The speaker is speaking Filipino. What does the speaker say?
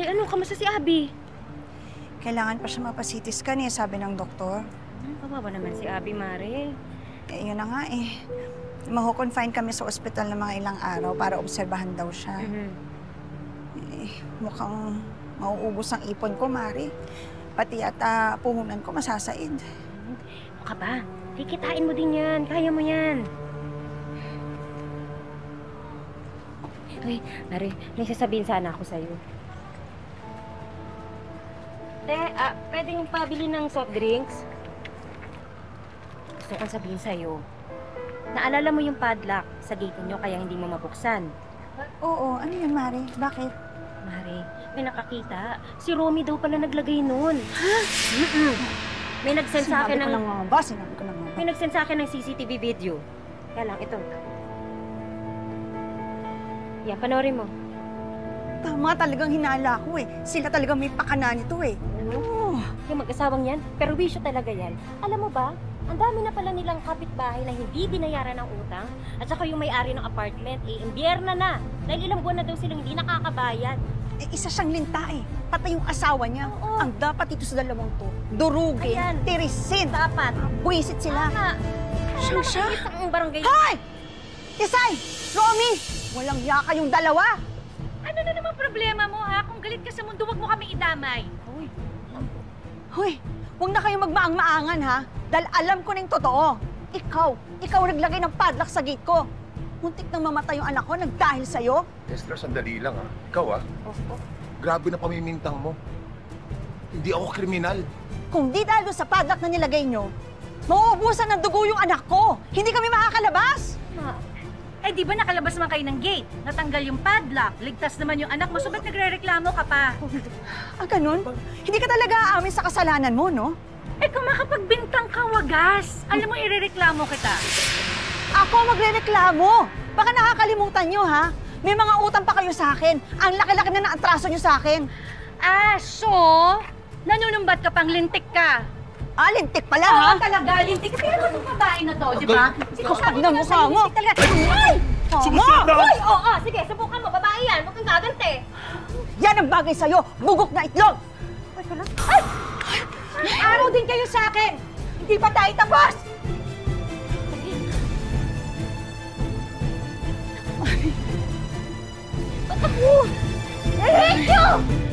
ano, kamusta si Abby? Kailangan pa siya mapa-CT scan eh, sabi ng doktor. Kawawa naman si Abby, Mare. Eh, yun na nga eh. Maho-confine kami sa ospital ng mga ilang araw para obserbahan daw siya. Eh, mukhang mauubos ang ipon ko, Mari. Pati yata puhunan ko masasaid. Ano ka ba? Kikitain mo din yan. Kaya mo yan. Uy, Mare, may sasabihin sana ako sa'yo. Te, pwedeng pabili ng soft drinks? Gusto kong sabihin sa'yo. Naalala mo yung padlock sa gate niyo kaya hindi mo mabuksan? Oo, ano yun, Mari? Bakit? Mare, may nakakita. Si Romy daw pala naglagay nun. Ha? May nag-send sa akin ng... Sinabi ko lang nga ba? May nag-send sa akin ng CCTV video. Kaya lang, ito. Yan, panoorin mo. Tama, talagang hinala ko eh. Sila talagang may pakana nito eh. Oh. Yung mag-asawang yan, pero wisyo talaga yan. Alam mo ba, ang dami na pala nilang kapitbahay na hindi binayaran ng utang. At saka yung may-ari ng apartment, imbierna na. Dahil ilang buwan na daw silang hindi nakakabayad. Eh, isa siyang linta eh. Pati yung asawa niya. Oo. Ang dapat ito sa dalawang to, durugin, Ayan. tirisin. Dapat. Buwisit sila. Tama. Siyang siya? Ang barangay. Hoy! Tisay! Romy! Walang iya kayong dalawa! Ano na naman problema mo, ha? Kung galit ka sa mundo, wag mo kami idamay. Hoy! Huwag na kayong magmaang-maangan, ha? Dahil alam ko na yung totoo. Ikaw naglagay ng padlock sa gate ko. Muntik nang mamatay yung anak ko nagdahil sa'yo. Esther, sandali lang, ha? Ikaw, ha? Grabe na pamimintang mo. Hindi ako kriminal. Kung di dahil doon sa padlock na nilagay nyo, mauubusan ng dugo yung anak ko. Hindi kami makakalabas. Eh, di ba nakalabas man kayo ng gate? Natanggal yung padlock, ligtas naman yung anak mo, so ba't nagre-reklamo ka pa? Ganun? Hindi ka talaga aamin sa kasalanan mo, no? Eh, kung makapagbintang ka, wagas. Alam mo, irereklamo kita. Ako magre-reklamo! Baka nakakalimutan nyo, ha? May mga utang pa kayo sa akin. Ang laki-laki na naatraso nyo sa akin. So, nanunumbat ka pang lintik ka. Lintik pala, ha? Oo, talaga, lintik. Kaya mo itong babae na to, di ba? Kapag na mukha mo! Ay! Sumusunod na! Uy! Oo, sige, subukan mo. Babae yan. Huwag kang gagante. Yan ang bagay sa'yo! Bugok na itlog! Ay! May araw din kayo sa akin. Hindi pa tayo tapos. Ba't ako? I hate you!